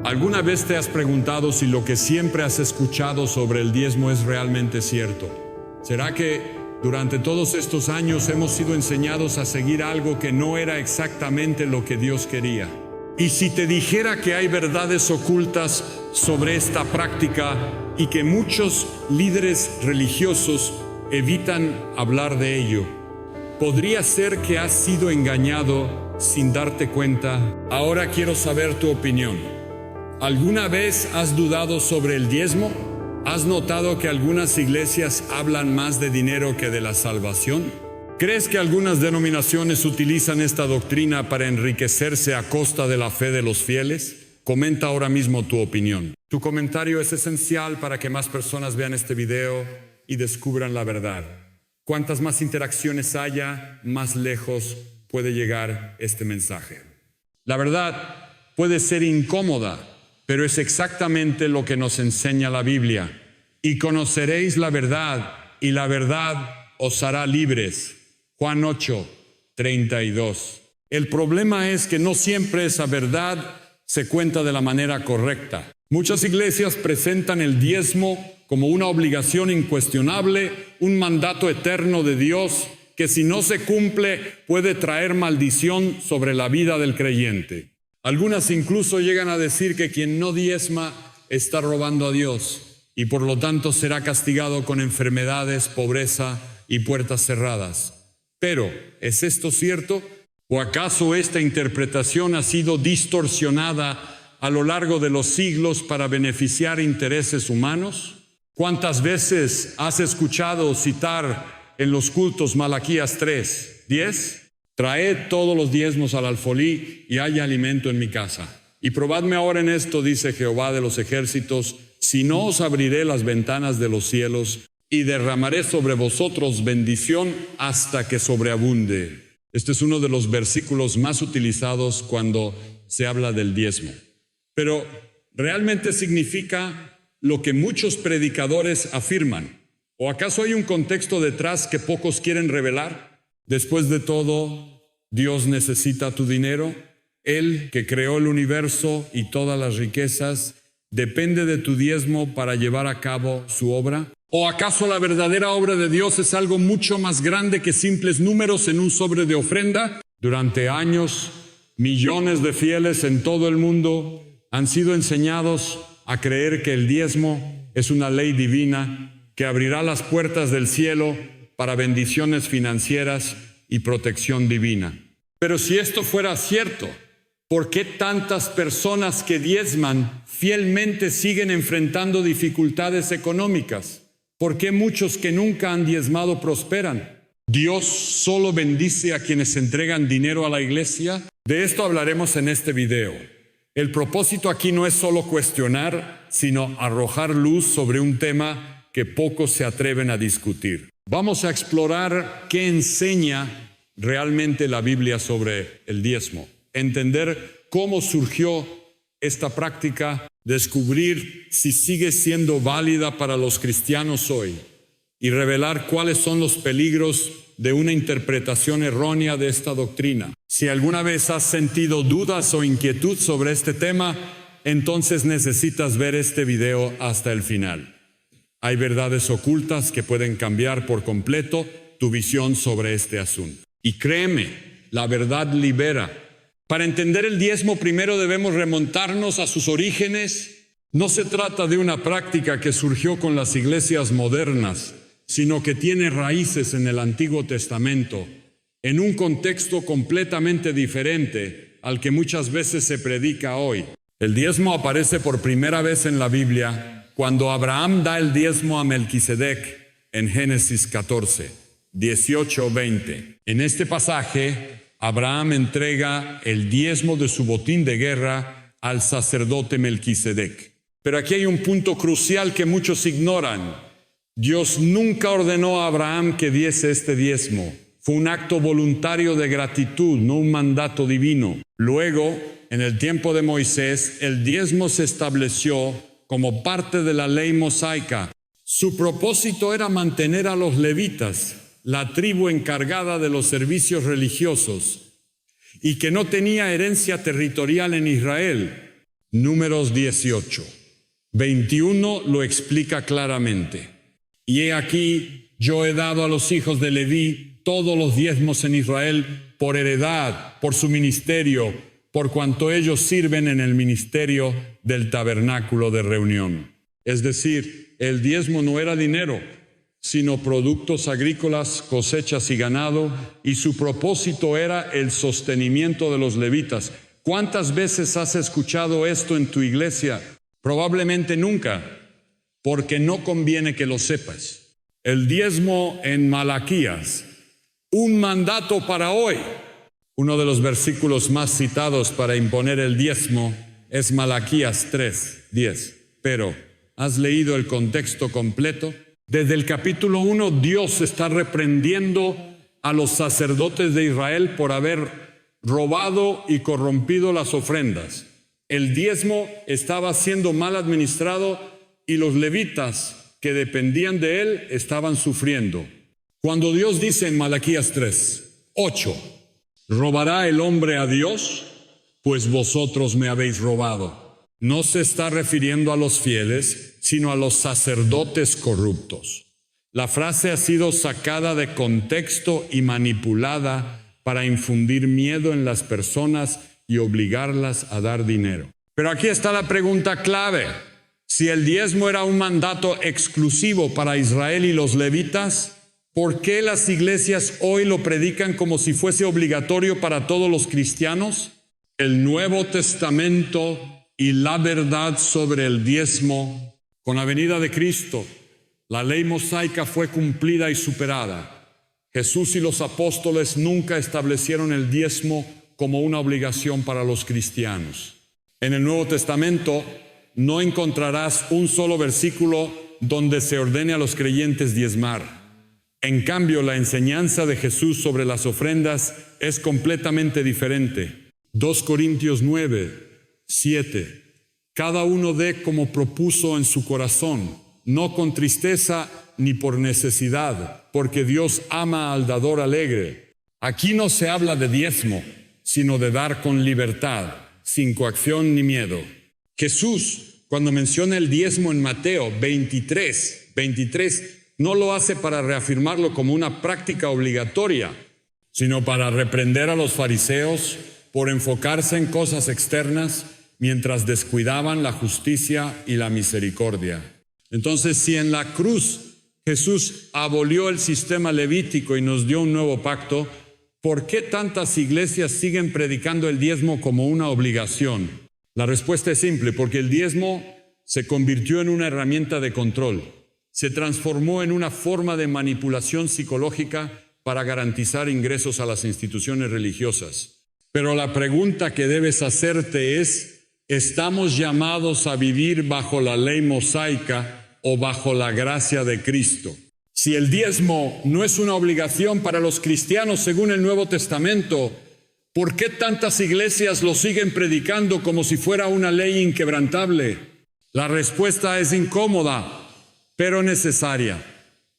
¿Alguna vez te has preguntado si lo que siempre has escuchado sobre el diezmo es realmente cierto? ¿Será que durante todos estos años hemos sido enseñados a seguir algo que no era exactamente lo que Dios quería? Y si te dijera que hay verdades ocultas sobre esta práctica y que muchos líderes religiosos evitan hablar de ello, ¿podría ser que has sido engañado sin darte cuenta? Ahora quiero saber tu opinión. ¿Alguna vez has dudado sobre el diezmo? ¿Has notado que algunas iglesias hablan más de dinero que de la salvación? ¿Crees que algunas denominaciones utilizan esta doctrina para enriquecerse a costa de la fe de los fieles? Comenta ahora mismo tu opinión. Tu comentario es esencial para que más personas vean este video y descubran la verdad. Cuantas más interacciones haya, más lejos puede llegar este mensaje. La verdad puede ser incómoda, pero es exactamente lo que nos enseña la Biblia. Y conoceréis la verdad, y la verdad os hará libres. Juan 8:32. El problema es que no siempre esa verdad se cuenta de la manera correcta. Muchas iglesias presentan el diezmo como una obligación incuestionable, un mandato eterno de Dios que si no se cumple puede traer maldición sobre la vida del creyente. Algunas incluso llegan a decir que quien no diezma está robando a Dios y por lo tanto será castigado con enfermedades, pobreza y puertas cerradas. Pero, ¿es esto cierto? ¿O acaso esta interpretación ha sido distorsionada a lo largo de los siglos para beneficiar intereses humanos? ¿Cuántas veces has escuchado citar en los cultos Malaquías 3:10? Traed todos los diezmos al alfolí y haya alimento en mi casa. Y probadme ahora en esto, dice Jehová de los ejércitos, si no os abriré las ventanas de los cielos y derramaré sobre vosotros bendición hasta que sobreabunde. Este es uno de los versículos más utilizados cuando se habla del diezmo. Pero ¿realmente significa lo que muchos predicadores afirman? ¿O acaso hay un contexto detrás que pocos quieren revelar? Después de todo, ¿Dios necesita tu dinero? Él, que creó el universo y todas las riquezas, ¿depende de tu diezmo para llevar a cabo su obra? ¿O acaso la verdadera obra de Dios es algo mucho más grande que simples números en un sobre de ofrenda? Durante años, millones de fieles en todo el mundo han sido enseñados a creer que el diezmo es una ley divina que abrirá las puertas del cielo para bendiciones financieras y protección divina. Pero si esto fuera cierto, ¿por qué tantas personas que diezman fielmente siguen enfrentando dificultades económicas? ¿Por qué muchos que nunca han diezmado prosperan? ¿Dios solo bendice a quienes entregan dinero a la iglesia? De esto hablaremos en este video. El propósito aquí no es solo cuestionar, sino arrojar luz sobre un tema que pocos se atreven a discutir. Vamos a explorar qué enseña realmente la Biblia sobre el diezmo, entender cómo surgió esta práctica, descubrir si sigue siendo válida para los cristianos hoy y revelar cuáles son los peligros de una interpretación errónea de esta doctrina. Si alguna vez has sentido dudas o inquietud sobre este tema, entonces necesitas ver este video hasta el final. Hay verdades ocultas que pueden cambiar por completo tu visión sobre este asunto. Y créeme, la verdad libera. Para entender el diezmo, primero debemos remontarnos a sus orígenes. No se trata de una práctica que surgió con las iglesias modernas, sino que tiene raíces en el Antiguo Testamento, en un contexto completamente diferente al que muchas veces se predica hoy. El diezmo aparece por primera vez en la Biblia cuando Abraham da el diezmo a Melquisedec en Génesis 14, 18-20. En este pasaje, Abraham entrega el diezmo de su botín de guerra al sacerdote Melquisedec. Pero aquí hay un punto crucial que muchos ignoran. Dios nunca ordenó a Abraham que diese este diezmo. Fue un acto voluntario de gratitud, no un mandato divino. Luego, en el tiempo de Moisés, el diezmo se estableció como parte de la ley mosaica. Su propósito era mantener a los levitas, la tribu encargada de los servicios religiosos, y que no tenía herencia territorial en Israel. Números 18. 21 lo explica claramente. Y he aquí, yo he dado a los hijos de Leví todos los diezmos en Israel por heredad, por su ministerio, por cuanto ellos sirven en el ministerio del tabernáculo de reunión. Es decir, el diezmo no era dinero, sino productos agrícolas, cosechas y ganado, y su propósito era el sostenimiento de los levitas. ¿Cuántas veces has escuchado esto en tu iglesia? Probablemente nunca, porque no conviene que lo sepas. El diezmo en Malaquías, un mandato para hoy. Uno de los versículos más citados para imponer el diezmo es Malaquías 3:10. Pero, ¿has leído el contexto completo? Desde el capítulo 1, Dios está reprendiendo a los sacerdotes de Israel por haber robado y corrompido las ofrendas. El diezmo estaba siendo mal administrado y los levitas que dependían de él estaban sufriendo. Cuando Dios dice en Malaquías 3:8, ¿robará el hombre a Dios? Pues vosotros me habéis robado. No se está refiriendo a los fieles, sino a los sacerdotes corruptos. La frase ha sido sacada de contexto y manipulada para infundir miedo en las personas y obligarlas a dar dinero. Pero aquí está la pregunta clave. Si el diezmo era un mandato exclusivo para Israel y los levitas, ¿por qué las iglesias hoy lo predican como si fuese obligatorio para todos los cristianos? El Nuevo Testamento y la verdad sobre el diezmo, con la venida de Cristo, la ley mosaica fue cumplida y superada. Jesús y los apóstoles nunca establecieron el diezmo como una obligación para los cristianos. En el Nuevo Testamento no encontrarás un solo versículo donde se ordene a los creyentes diezmar. En cambio, la enseñanza de Jesús sobre las ofrendas es completamente diferente. 2 Corintios 9:7. Cada uno dé como propuso en su corazón, no con tristeza ni por necesidad, porque Dios ama al dador alegre. Aquí no se habla de diezmo, sino de dar con libertad, sin coacción ni miedo. Jesús, cuando menciona el diezmo en Mateo 23, no lo hace para reafirmarlo como una práctica obligatoria, sino para reprender a los fariseos por enfocarse en cosas externas mientras descuidaban la justicia y la misericordia. Entonces, si en la cruz Jesús abolió el sistema levítico y nos dio un nuevo pacto, ¿por qué tantas iglesias siguen predicando el diezmo como una obligación? La respuesta es simple, porque el diezmo se convirtió en una herramienta de control. Se transformó en una forma de manipulación psicológica para garantizar ingresos a las instituciones religiosas. Pero la pregunta que debes hacerte es, ¿estamos llamados a vivir bajo la ley mosaica o bajo la gracia de Cristo? Si el diezmo no es una obligación para los cristianos según el Nuevo Testamento, ¿por qué tantas iglesias lo siguen predicando como si fuera una ley inquebrantable? La respuesta es incómoda, pero necesaria.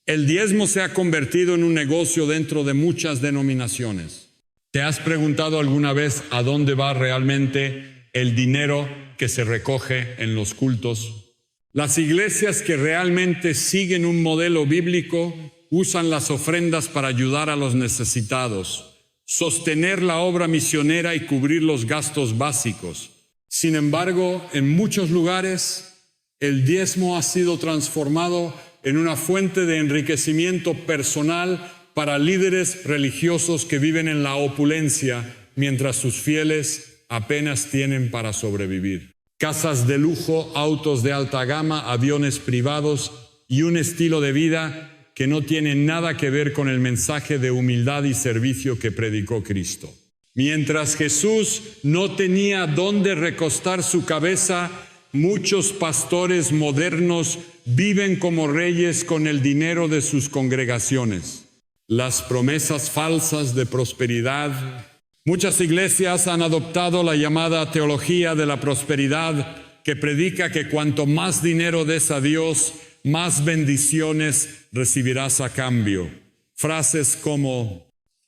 El diezmo se ha convertido en un negocio dentro de muchas denominaciones. ¿Te has preguntado alguna vez a dónde va realmente el dinero que se recoge en los cultos? Las iglesias que realmente siguen un modelo bíblico usan las ofrendas para ayudar a los necesitados, sostener la obra misionera y cubrir los gastos básicos. Sin embargo, en muchos lugares, el diezmo ha sido transformado en una fuente de enriquecimiento personal para líderes religiosos que viven en la opulencia, mientras sus fieles apenas tienen para sobrevivir. Casas de lujo, autos de alta gama, aviones privados y un estilo de vida que no tiene nada que ver con el mensaje de humildad y servicio que predicó Cristo. Mientras Jesús no tenía dónde recostar su cabeza, muchos pastores modernos viven como reyes con el dinero de sus congregaciones. Las promesas falsas de prosperidad. Muchas iglesias han adoptado la llamada teología de la prosperidad, que predica que cuanto más dinero des a Dios, más bendiciones recibirás a cambio. Frases como: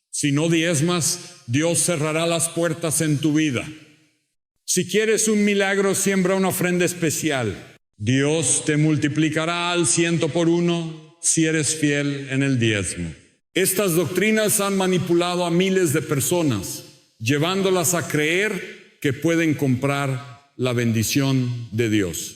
si no diezmas, Dios cerrará las puertas en tu vida. Si quieres un milagro, siembra una ofrenda especial. Dios te multiplicará al 100 por 1 si eres fiel en el diezmo. Estas doctrinas han manipulado a miles de personas, llevándolas a creer que pueden comprar la bendición de Dios.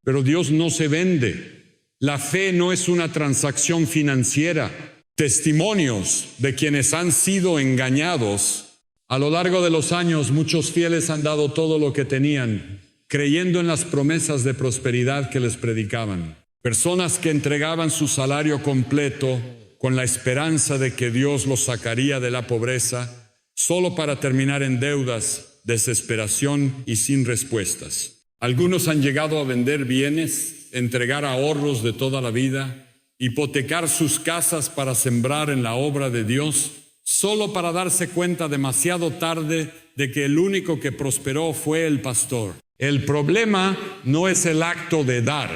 Pero Dios no se vende. La fe no es una transacción financiera. Testimonios de quienes han sido engañados. A lo largo de los años, muchos fieles han dado todo lo que tenían, creyendo en las promesas de prosperidad que les predicaban. Personas que entregaban su salario completo con la esperanza de que Dios los sacaría de la pobreza, solo para terminar en deudas, desesperación y sin respuestas. Algunos han llegado a vender bienes, entregar ahorros de toda la vida, hipotecar sus casas para sembrar en la obra de Dios, solo para darse cuenta demasiado tarde de que el único que prosperó fue el pastor. El problema no es el acto de dar,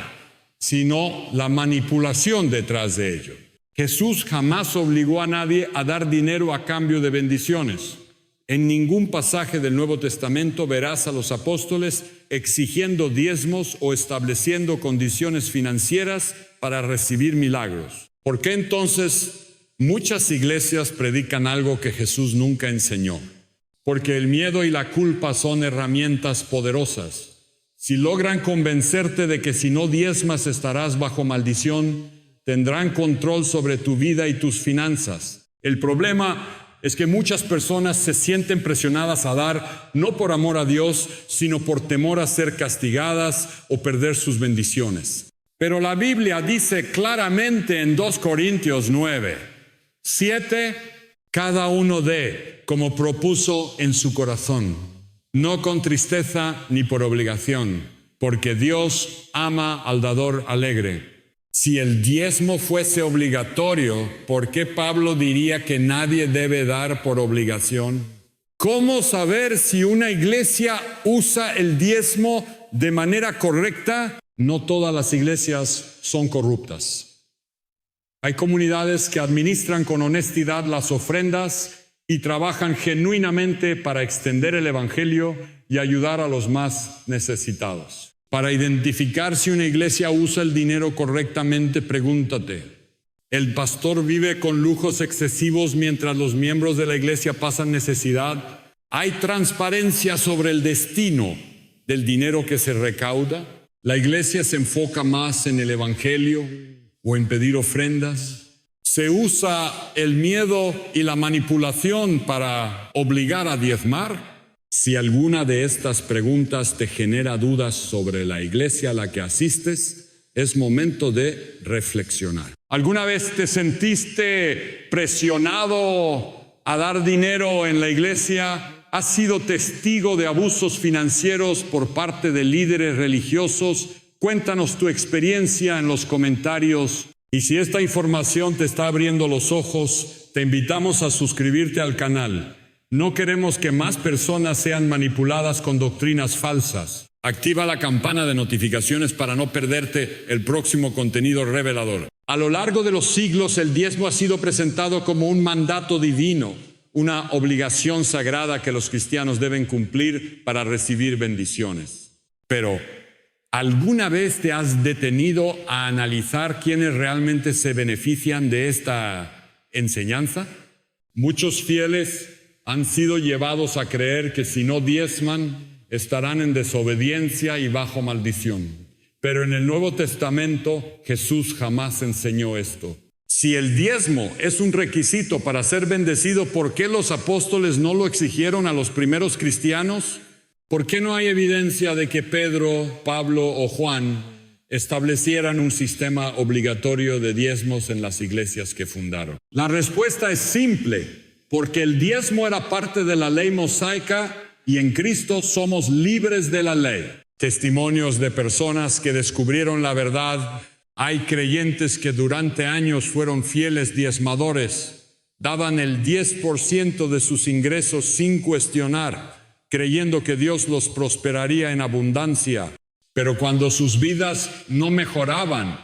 sino la manipulación detrás de ello. Jesús jamás obligó a nadie a dar dinero a cambio de bendiciones. En ningún pasaje del Nuevo Testamento verás a los apóstoles exigiendo diezmos o estableciendo condiciones financieras para recibir milagros. ¿Por qué entonces muchas iglesias predican algo que Jesús nunca enseñó? Porque el miedo y la culpa son herramientas poderosas. Si logran convencerte de que si no diezmas estarás bajo maldición, tendrán control sobre tu vida y tus finanzas. El problema es que muchas personas se sienten presionadas a dar, no por amor a Dios, sino por temor a ser castigadas o perder sus bendiciones. Pero la Biblia dice claramente en 2 Corintios 9:7, cada uno dé como propuso en su corazón, no con tristeza ni por obligación, porque Dios ama al dador alegre. Si el diezmo fuese obligatorio, ¿por qué Pablo diría que nadie debe dar por obligación? ¿Cómo saber si una iglesia usa el diezmo de manera correcta? No todas las iglesias son corruptas. Hay comunidades que administran con honestidad las ofrendas y trabajan genuinamente para extender el evangelio y ayudar a los más necesitados. Para identificar si una iglesia usa el dinero correctamente, pregúntate: ¿el pastor vive con lujos excesivos mientras los miembros de la iglesia pasan necesidad? ¿Hay transparencia sobre el destino del dinero que se recauda? ¿La iglesia se enfoca más en el evangelio o en pedir ofrendas? ¿Se usa el miedo y la manipulación para obligar a diezmar? Si alguna de estas preguntas te genera dudas sobre la iglesia a la que asistes, es momento de reflexionar. ¿Alguna vez te sentiste presionado a dar dinero en la iglesia? ¿Has sido testigo de abusos financieros por parte de líderes religiosos? Cuéntanos tu experiencia en los comentarios. Y si esta información te está abriendo los ojos, te invitamos a suscribirte al canal. No queremos que más personas sean manipuladas con doctrinas falsas. Activa la campana de notificaciones para no perderte el próximo contenido revelador. A lo largo de los siglos, el diezmo ha sido presentado como un mandato divino, una obligación sagrada que los cristianos deben cumplir para recibir bendiciones. Pero, ¿alguna vez te has detenido a analizar quiénes realmente se benefician de esta enseñanza? Muchos fieles han sido llevados a creer que si no diezman, estarán en desobediencia y bajo maldición. Pero en el Nuevo Testamento, Jesús jamás enseñó esto. Si el diezmo es un requisito para ser bendecido, ¿por qué los apóstoles no lo exigieron a los primeros cristianos? ¿Por qué no hay evidencia de que Pedro, Pablo o Juan establecieran un sistema obligatorio de diezmos en las iglesias que fundaron? La respuesta es simple. Porque el diezmo era parte de la ley mosaica y en Cristo somos libres de la ley. Testimonios de personas que descubrieron la verdad. Hay creyentes que durante años fueron fieles diezmadores. Daban el 10% de sus ingresos sin cuestionar, creyendo que Dios los prosperaría en abundancia. Pero cuando sus vidas no mejoraban,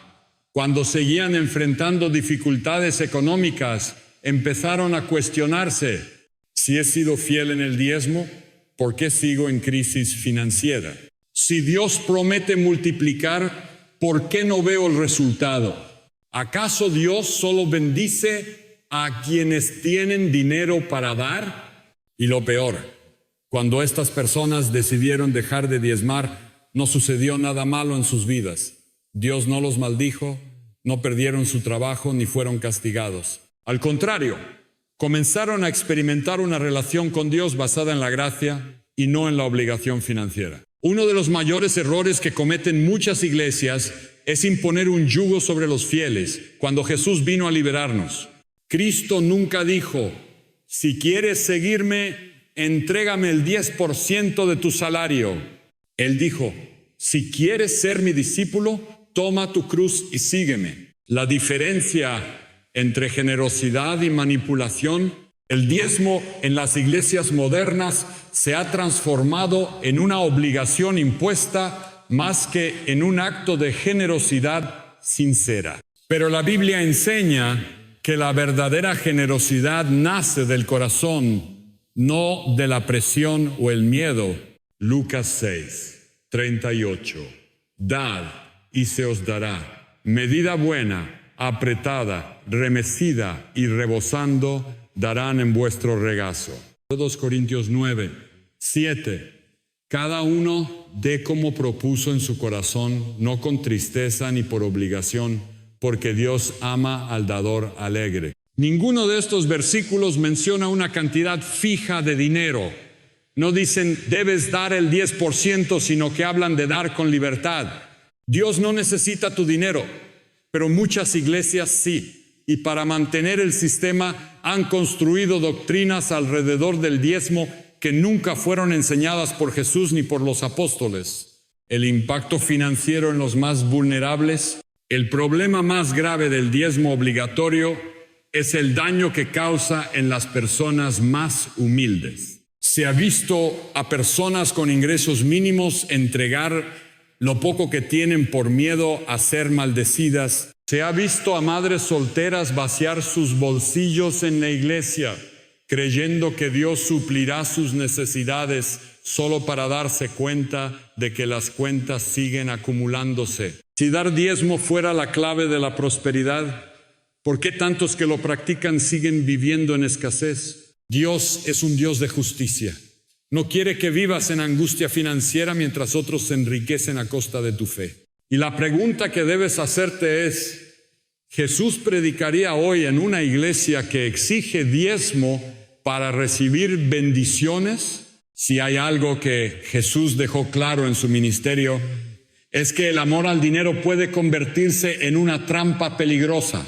cuando seguían enfrentando dificultades económicas, empezaron a cuestionarse: si he sido fiel en el diezmo, ¿por qué sigo en crisis financiera? Si Dios promete multiplicar, ¿por qué no veo el resultado? ¿Acaso Dios solo bendice a quienes tienen dinero para dar? Y lo peor, cuando estas personas decidieron dejar de diezmar, no sucedió nada malo en sus vidas. Dios no los maldijo, no perdieron su trabajo ni fueron castigados. Al contrario, comenzaron a experimentar una relación con Dios basada en la gracia y no en la obligación financiera. Uno de los mayores errores que cometen muchas iglesias es imponer un yugo sobre los fieles cuando Jesús vino a liberarnos. Cristo nunca dijo, si quieres seguirme, entrégame el 10% de tu salario. Él dijo, si quieres ser mi discípulo, toma tu cruz y sígueme. La diferencia entre generosidad y manipulación, el diezmo en las iglesias modernas se ha transformado en una obligación impuesta más que en un acto de generosidad sincera. Pero la Biblia enseña que la verdadera generosidad nace del corazón, no de la presión o el miedo. Lucas 6, 38. Dad y se os dará, medida buena, apretada, remecida y rebosando, darán en vuestro regazo. 2 Corintios 9, 7. Cada uno dé como propuso en su corazón, no con tristeza ni por obligación, porque Dios ama al dador alegre. Ninguno de estos versículos menciona una cantidad fija de dinero. No dicen, debes dar el 10%, sino que hablan de dar con libertad. Dios no necesita tu dinero, pero muchas iglesias sí. Y para mantener el sistema han construido doctrinas alrededor del diezmo que nunca fueron enseñadas por Jesús ni por los apóstoles. El impacto financiero en los más vulnerables. El problema más grave del diezmo obligatorio es el daño que causa en las personas más humildes. Se ha visto a personas con ingresos mínimos entregar lo poco que tienen por miedo a ser maldecidas. Se ha visto a madres solteras vaciar sus bolsillos en la iglesia, creyendo que Dios suplirá sus necesidades solo para darse cuenta de que las cuentas siguen acumulándose. Si dar diezmo fuera la clave de la prosperidad, ¿por qué tantos que lo practican siguen viviendo en escasez? Dios es un Dios de justicia. No quiere que vivas en angustia financiera mientras otros se enriquecen a costa de tu fe. Y la pregunta que debes hacerte es, ¿Jesús predicaría hoy en una iglesia que exige diezmo para recibir bendiciones? Si hay algo que Jesús dejó claro en su ministerio, es que el amor al dinero puede convertirse en una trampa peligrosa.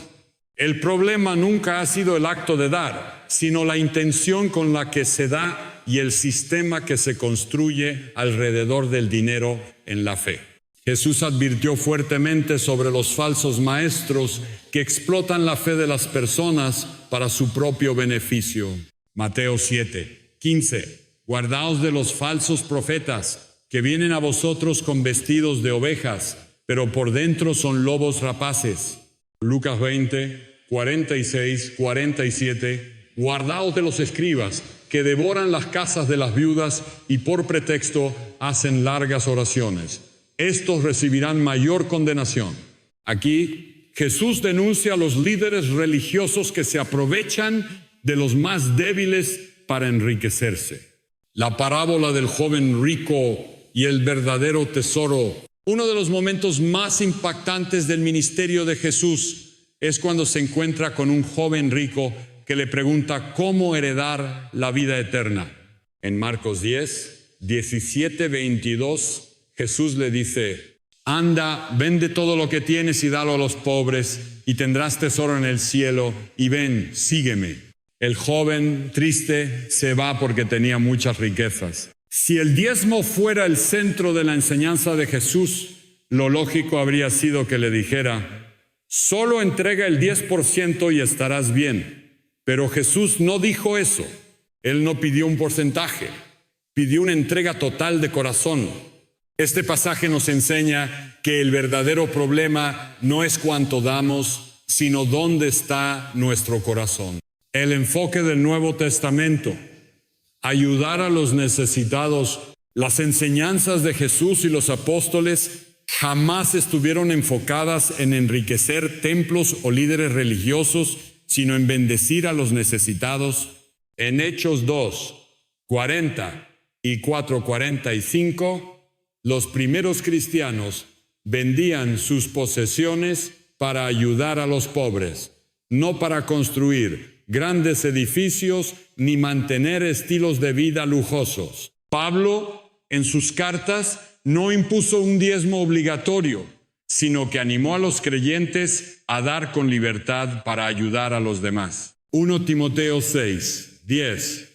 El problema nunca ha sido el acto de dar, sino la intención con la que se da y el sistema que se construye alrededor del dinero en la fe. Jesús advirtió fuertemente sobre los falsos maestros que explotan la fe de las personas para su propio beneficio. Mateo 7, 15. Guardaos de los falsos profetas que vienen a vosotros con vestidos de ovejas, pero por dentro son lobos rapaces. Lucas 20, 46, 47. Guardaos de los escribas que devoran las casas de las viudas y por pretexto hacen largas oraciones. Estos recibirán mayor condenación. Aquí Jesús denuncia a los líderes religiosos que se aprovechan de los más débiles para enriquecerse. La parábola del joven rico y el verdadero tesoro. Uno de los momentos más impactantes del ministerio de Jesús es cuando se encuentra con un joven rico que le pregunta cómo heredar la vida eterna. En Marcos 10, 17, 22, Jesús le dice, anda, vende todo lo que tienes y dalo a los pobres y tendrás tesoro en el cielo y ven, sígueme. El joven triste se va porque tenía muchas riquezas. Si el diezmo fuera el centro de la enseñanza de Jesús, lo lógico habría sido que le dijera, solo entrega el 10% y estarás bien. Pero Jesús no dijo eso. Él no pidió un porcentaje, pidió una entrega total de corazón. Este pasaje nos enseña que el verdadero problema no es cuánto damos, sino dónde está nuestro corazón. El enfoque del Nuevo Testamento ayudar a los necesitados. Las enseñanzas de Jesús y los apóstoles jamás estuvieron enfocadas en enriquecer templos o líderes religiosos, sino en bendecir a los necesitados. En Hechos 2, 40 y 4:45, los primeros cristianos vendían sus posesiones para ayudar a los pobres, no para construir grandes edificios ni mantener estilos de vida lujosos. Pablo, en sus cartas, no impuso un diezmo obligatorio, sino que animó a los creyentes a dar con libertad para ayudar a los demás. 1 Timoteo 6, 10.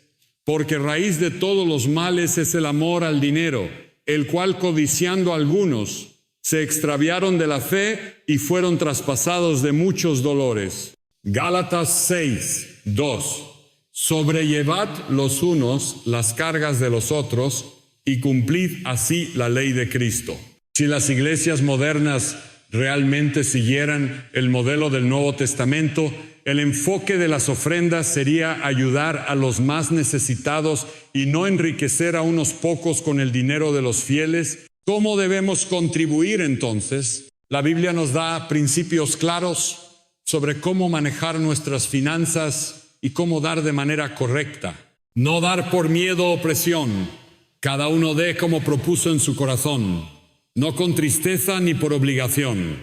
Porque raíz de todos los males es el amor al dinero, el cual codiciando algunos se extraviaron de la fe y fueron traspasados de muchos dolores. Gálatas 6, 2. Sobrellevad los unos las cargas de los otros y cumplid así la ley de Cristo. Si las iglesias modernas realmente siguieran el modelo del Nuevo Testamento, el enfoque de las ofrendas sería ayudar a los más necesitados y no enriquecer a unos pocos con el dinero de los fieles. ¿Cómo debemos contribuir entonces? La Biblia nos da principios claros sobre cómo manejar nuestras finanzas y cómo dar de manera correcta. No dar por miedo o presión. Cada uno dé como propuso en su corazón, no con tristeza ni por obligación.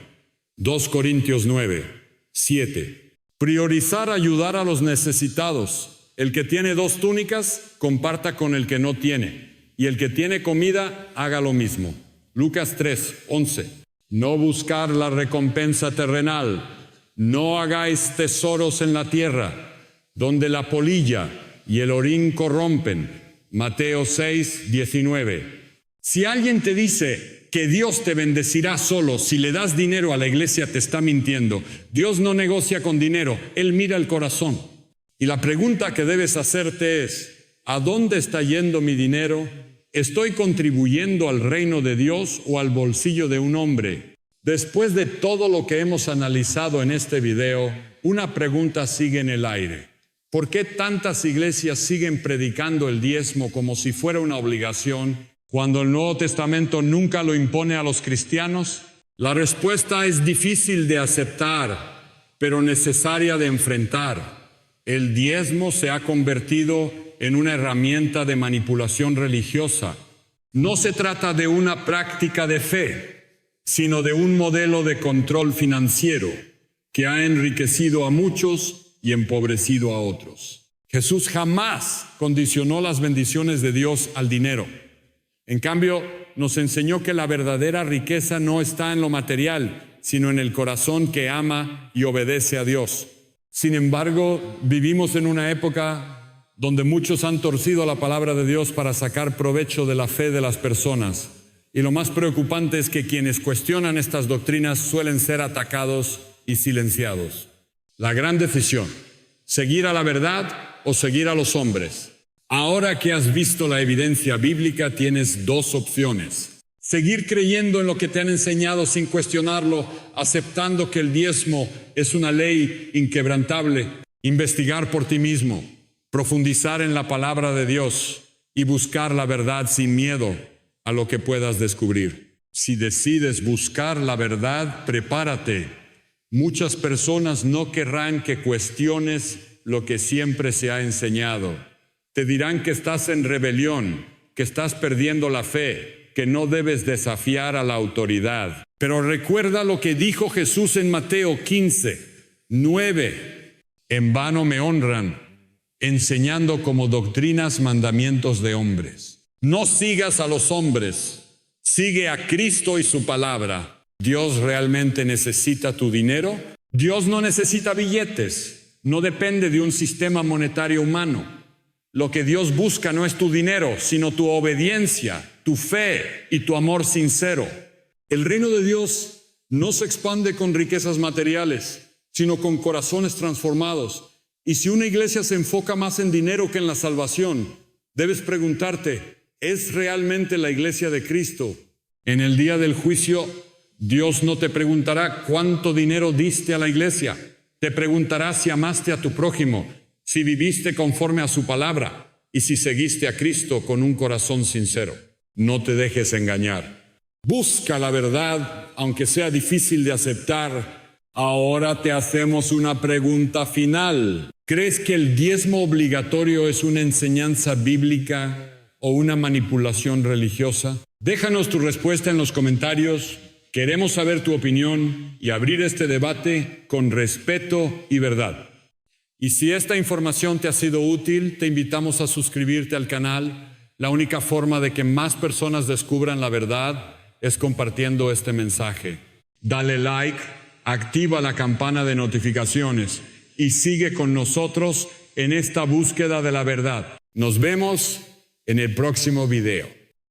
2 Corintios 9, 7. Priorizar ayudar a los necesitados. El que tiene 2 túnicas, comparta con el que no tiene. Y el que tiene comida, haga lo mismo. Lucas 3, 11. No buscar la recompensa terrenal. No hagáis tesoros en la tierra, donde la polilla y el orín corrompen. Mateo 6, 19. Si alguien te dice que Dios te bendecirá solo si le das dinero a la iglesia, te está mintiendo. Dios no negocia con dinero, Él mira el corazón. Y la pregunta que debes hacerte es, ¿a dónde está yendo mi dinero? ¿Estoy contribuyendo al reino de Dios o al bolsillo de un hombre? Después de todo lo que hemos analizado en este video, una pregunta sigue en el aire. ¿Por qué tantas iglesias siguen predicando el diezmo como si fuera una obligación, cuando el Nuevo Testamento nunca lo impone a los cristianos? La respuesta es difícil de aceptar, pero necesaria de enfrentar. El diezmo se ha convertido en una herramienta de manipulación religiosa. No se trata de una práctica de fe, sino de un modelo de control financiero que ha enriquecido a muchos y empobrecido a otros. Jesús jamás condicionó las bendiciones de Dios al dinero. En cambio, nos enseñó que la verdadera riqueza no está en lo material, sino en el corazón que ama y obedece a Dios. Sin embargo, vivimos en una época donde muchos han torcido la palabra de Dios para sacar provecho de la fe de las personas. Y lo más preocupante es que quienes cuestionan estas doctrinas suelen ser atacados y silenciados. La gran decisión, seguir a la verdad o seguir a los hombres. Ahora que has visto la evidencia bíblica, tienes 2 opciones. Seguir creyendo en lo que te han enseñado sin cuestionarlo, aceptando que el diezmo es una ley inquebrantable. Investigar por ti mismo, profundizar en la palabra de Dios y buscar la verdad sin miedo a lo que puedas descubrir. Si decides buscar la verdad, prepárate. Muchas personas no querrán que cuestiones lo que siempre se ha enseñado. Te dirán que estás en rebelión, que estás perdiendo la fe, que no debes desafiar a la autoridad. Pero recuerda lo que dijo Jesús en Mateo 15, 9. En vano me honran, enseñando como doctrinas mandamientos de hombres. No sigas a los hombres, sigue a Cristo y su palabra. ¿Dios realmente necesita tu dinero? Dios no necesita billetes, no depende de un sistema monetario humano. Lo que Dios busca no es tu dinero, sino tu obediencia, tu fe y tu amor sincero. El reino de Dios no se expande con riquezas materiales, sino con corazones transformados. Y si una iglesia se enfoca más en dinero que en la salvación, debes preguntarte, ¿es realmente la iglesia de Cristo? En el día del juicio, Dios no te preguntará cuánto dinero diste a la iglesia. Te preguntará si amaste a tu prójimo, si viviste conforme a su palabra. y si seguiste a Cristo con un corazón sincero. No te dejes engañar. Busca la verdad, aunque sea difícil de aceptar. Ahora te hacemos una pregunta final. ¿Crees que el diezmo obligatorio es una enseñanza bíblica o una manipulación religiosa? Déjanos tu respuesta en los comentarios. Queremos saber tu opinión y abrir este debate con respeto y verdad. Y si esta información te ha sido útil, te invitamos a suscribirte al canal. La única forma de que más personas descubran la verdad es compartiendo este mensaje. Dale like, activa la campana de notificaciones y sigue con nosotros en esta búsqueda de la verdad. Nos vemos en el próximo video.